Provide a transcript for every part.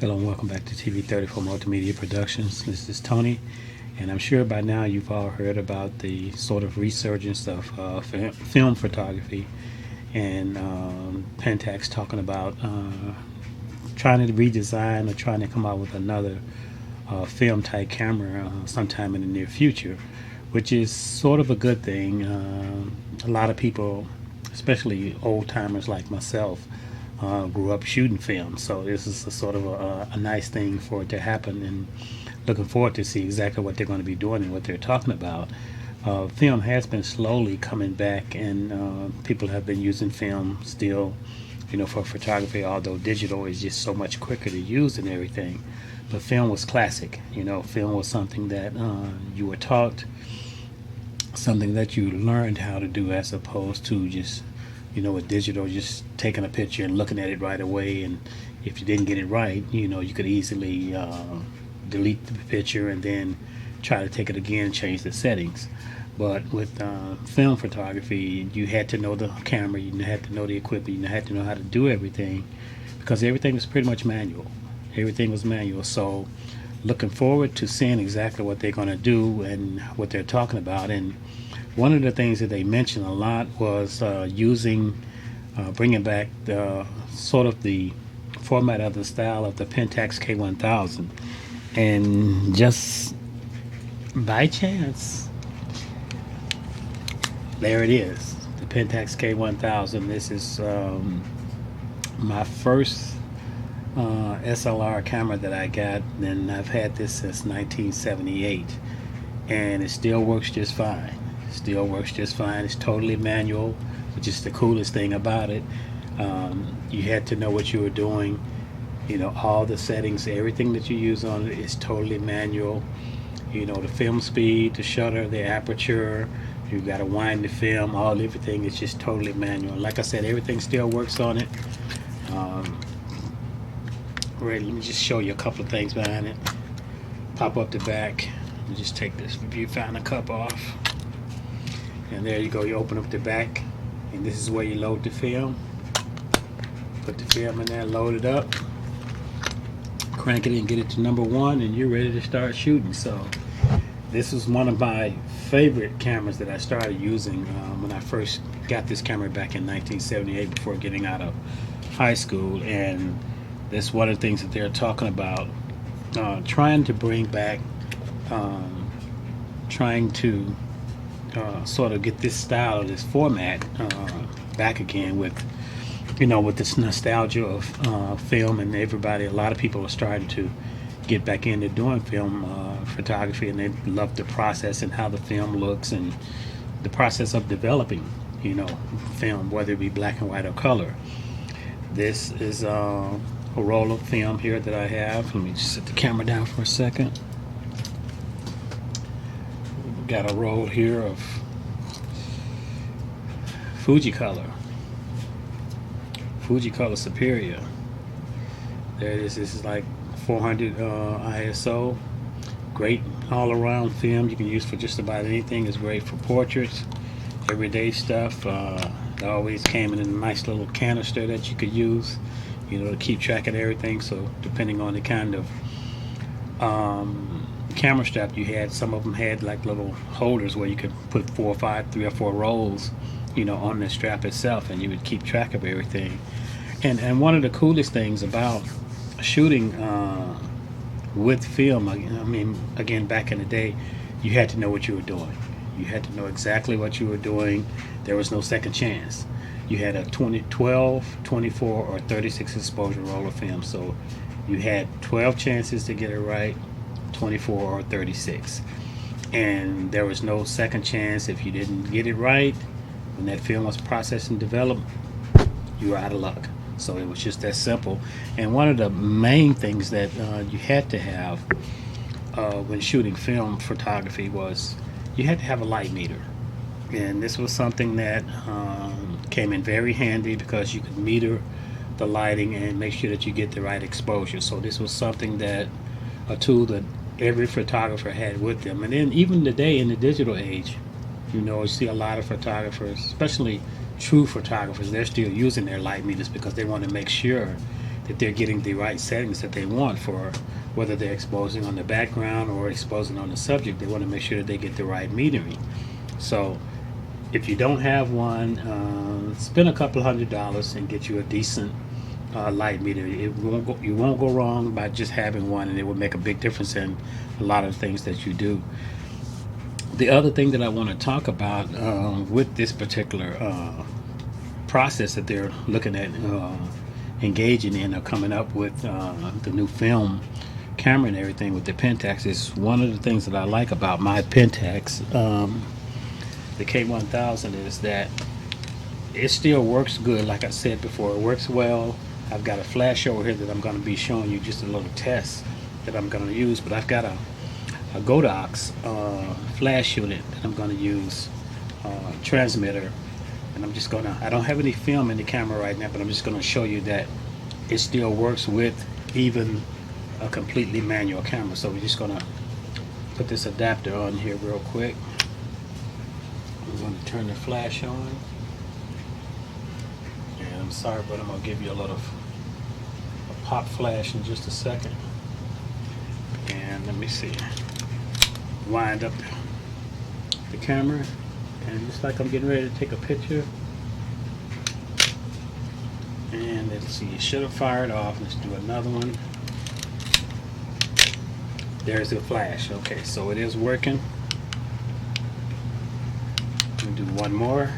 Hello and welcome back to TV34 Multimedia Productions. This is Tony, and I'm sure by now you've all heard about the sort of resurgence of film photography and Pentax talking about trying to redesign or trying to come out with another film type camera sometime in the near future, which is sort of a good thing. A lot of people, especially old timers like myself, grew up shooting film, so this is a sort of a nice thing for it to happen, and looking forward to see exactly what they're going to be doing and what they're talking about. Film has been slowly coming back, and people have been using film still, for photography. Although digital is just so much quicker to use and everything, but film was classic. Film was something that you were taught, something that you learned how to do, as opposed to just with digital, just taking a picture and looking at it right away. And if you didn't get it right, you could easily delete the picture and then try to take it again, change the settings. But with film photography, you had to know the camera, you had to know the equipment, you had to know how to do everything, because everything was pretty much manual. Everything was manual. So looking forward to seeing exactly what they're going to do and what they're talking about. And one of the things that they mentioned a lot was bringing back the sort of the format of the style of the Pentax K1000. And just by chance, there it is, the Pentax K1000. This is my first SLR camera that I got, and I've had this since 1978, and it still works just fine. Still works just fine. It's totally manual, which is the coolest thing about it. You had to know what you were doing. All the settings, everything that you use on it is totally manual. The film speed, the shutter, the aperture. You got to wind the film. Everything is just totally manual. Like I said, everything still works on it. Let me just show you a couple of things behind it. Pop up the back. Let me just take this viewfinder cup off. And there you go, you open up the back, and this is where you load the film. Put the film in there, load it up, crank it and get it to number 1, and you're ready to start shooting. So this was one of my favorite cameras that I started using when I first got this camera back in 1978 before getting out of high school. And that's one of the things that they're talking about, trying to bring back, trying to sort of get this style, this format back again with this nostalgia of film. And a lot of people are starting to get back into doing film photography, and they love the process and how the film looks and the process of developing film, whether it be black and white or color. This is a roll of film here that I have. Let me just set the camera down for a second. Got a roll here of Fujicolor Superior. There it is. This is like 400 ISO. Great all around film. You can use for just about anything. It's great for portraits, everyday stuff. It always came in a nice little canister that you could use, to keep track of everything. So depending on the kind of camera strap you had, some of them had like little holders where you could put 3 or 4 rolls on the strap itself, and you would keep track of everything. And one of the coolest things about shooting with film, I mean, again, back in the day, you had to know what you were doing. You had to know exactly what you were doing. There was no second chance. You had a 12, 24, or 36 exposure roll of film, so you had 12 chances to get it right, 24 or 36, and there was no second chance. If you didn't get it right when that film was processed and developed, you were out of luck. So it was just that simple. And one of the main things that you had to have when shooting film photography was you had to have a light meter. And this was something that came in very handy, because you could meter the lighting and make sure that you get the right exposure. So this was something that, a tool that every photographer had with them. And then even today in the digital age, you see a lot of photographers, especially true photographers, they're still using their light meters, because they want to make sure that they're getting the right settings that they want for whether they're exposing on the background or exposing on the subject. They want to make sure that they get the right metering. So if you don't have one, spend a couple $100 and get you a decent light meter. You won't go wrong by just having one, and it will make a big difference in a lot of things that you do. The other thing that I want to talk about with this particular process that they're looking at engaging in or coming up with the new film camera and everything with the Pentax is one of the things that I like about my Pentax, the K1000, is that it still works good. Like I said before, it works well. I've got a flash over here that I'm going to be showing you just a little test that I'm going to use, but I've got a Godox flash unit that I'm going to use, transmitter, and I'm just gonna, I don't have any film in the camera right now, but I'm just going to show you that it still works with even a completely manual camera. So we're just going to put this adapter on here real quick. I'm going to turn the flash on, and I'm sorry, but I'm going to give you a pop flash in just a second. And let me see, wind up the camera, and just like I'm getting ready to take a picture. And let's see, it should have fired off. Let's do another one. There's the flash. Okay, so it is working. We'll do one more.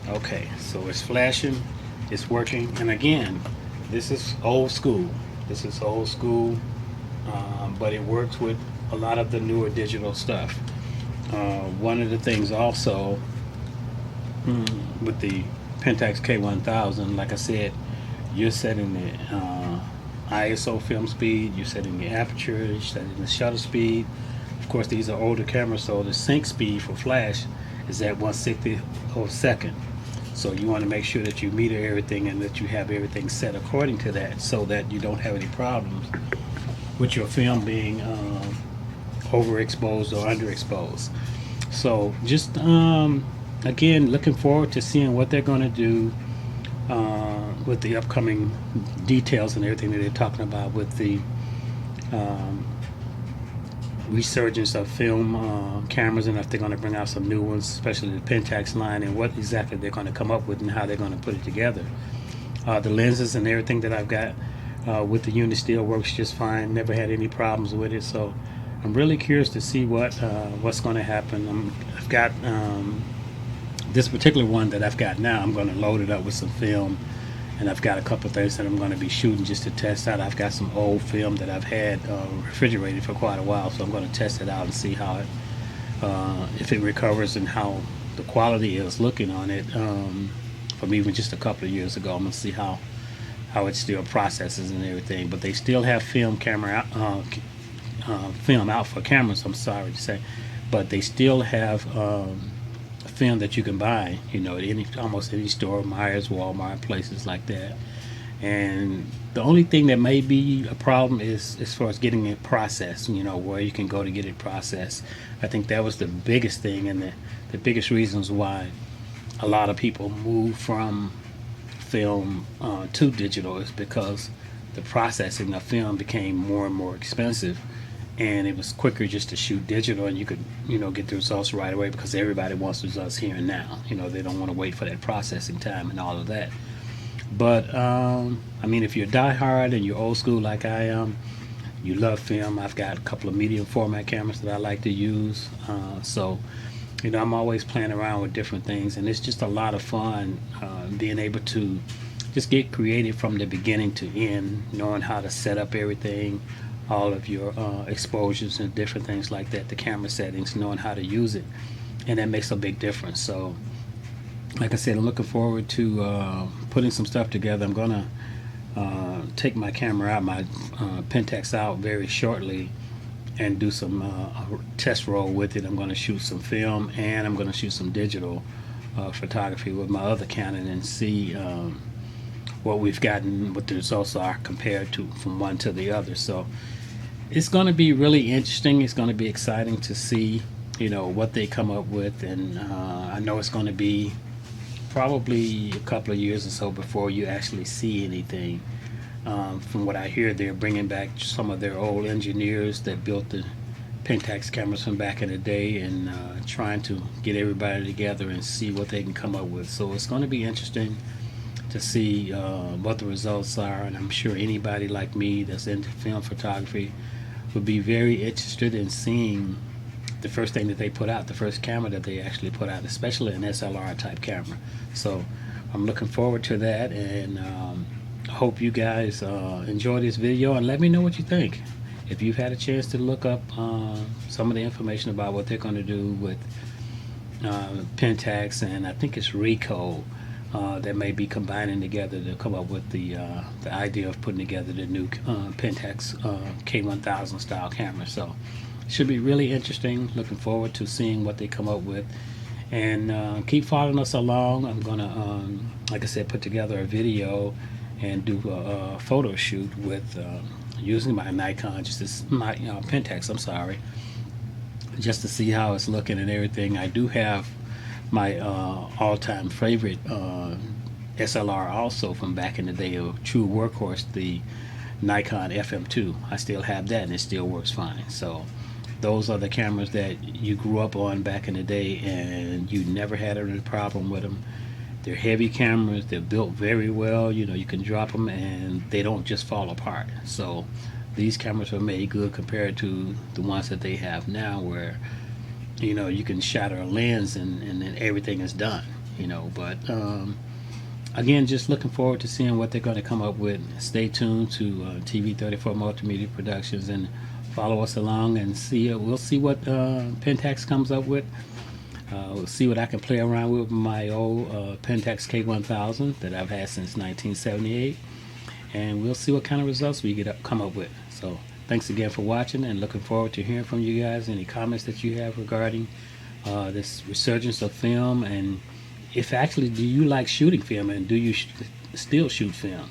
Okay, so it's flashing, it's working, and again, this is old school. This is old school, but it works with a lot of the newer digital stuff. One of the things also with the Pentax K1000, like I said, you're setting the ISO film speed, you're setting the aperture, you're setting the shutter speed. Of course, these are older cameras, so the sync speed for flash is at 1/60th of a second. So you want to make sure that you meter everything and that you have everything set according to that, so that you don't have any problems with your film being overexposed or underexposed. So just again, looking forward to seeing what they're going to do with the upcoming details and everything that they're talking about with the resurgence of film cameras, and if they're going to bring out some new ones, especially the Pentax line, and what exactly they're going to come up with and how they're going to put it together. The lenses and everything that I've got with the unit still works just fine. Never had any problems with it, so I'm really curious to see what's going to happen. I've got this particular one that I've got now. I'm going to load it up with some film, and I've got a couple of things that I'm going to be shooting just to test out. I've got some old film that I've had refrigerated for quite a while, so I'm going to test it out and see how it, if it recovers and how the quality is looking on it from even just a couple of years ago. I'm going to see how it still processes and everything. But they still have film out for cameras, I'm sorry to say, but they still have film that you can buy, at almost any store, Myers, Walmart, places like that. And the only thing that may be a problem is as far as getting it processed, where you can go to get it processed. I think that was the biggest thing, and the biggest reasons why a lot of people move from film to digital is because the processing of film became more and more expensive, and it was quicker just to shoot digital, and you could get the results right away because everybody wants results here and now. They don't want to wait for that processing time and all of that. But I mean, if you're diehard and you're old school like I am, you love film. I've got a couple of medium format cameras that I like to use, so I'm always playing around with different things, and it's just a lot of fun being able to just get creative from the beginning to end, knowing how to set up everything, all of your exposures and different things like that, the camera settings, knowing how to use it, and that makes a big difference. So like I said, I'm looking forward to putting some stuff together. I'm gonna take my camera out, my Pentax out very shortly, and do some test roll with it. I'm going to shoot some film, and I'm going to shoot some digital photography with my other Canon and see what we've gotten, what the results are compared to from one to the other. So it's going to be really interesting. It's going to be exciting to see what they come up with, and I know it's going to be probably a couple of years or so before you actually see anything. From what I hear, they're bringing back some of their old engineers that built the Pentax cameras from back in the day, and trying to get everybody together and see what they can come up with. So it's going to be interesting to see what the results are, and I'm sure anybody like me that's into film photography would be very interested in seeing the first thing that they put out, the first camera that they actually put out, especially an SLR type camera. So I'm looking forward to that, and I hope you guys enjoy this video, and let me know what you think. If you've had a chance to look up some of the information about what they're going to do with Pentax, and I think it's Ricoh, that may be combining together to come up with the idea of putting together the new Pentax K1000 style camera. So it should be really interesting. Looking forward to seeing what they come up with, and keep following us along. I'm gonna, like I said, put together a video and do a photo shoot with using my Nikon, my Pentax. I'm sorry, just to see how it's looking and everything. I do have my all-time favorite SLR also from back in the day, of true workhorse, the Nikon FM2. I still have that, and it still works fine. So those are the cameras that you grew up on back in the day, and you never had any problem with them. They're heavy cameras. They're built very well. You know, you can drop them and they don't just fall apart. So these cameras are made good compared to the ones that they have now, where you can shatter a lens and then everything is done. But again, just looking forward to seeing what they're going to come up with. Stay tuned to TV34 Multimedia Productions, and follow us along and see. We'll see what Pentax comes up with. We'll see what I can play around with my old Pentax K1000 that I've had since 1978, and we'll see what kind of results we come up with. So thanks again for watching, and looking forward to hearing from you guys. Any comments that you have regarding this resurgence of film, and if actually, do you like shooting film, and do you still shoot film?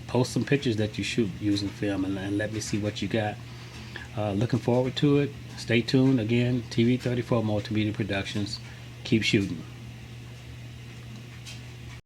Post some pictures that you shoot using film, and let me see what you got. Looking forward to it. Stay tuned. Again, TV34 Multimedia Productions. Keep shooting.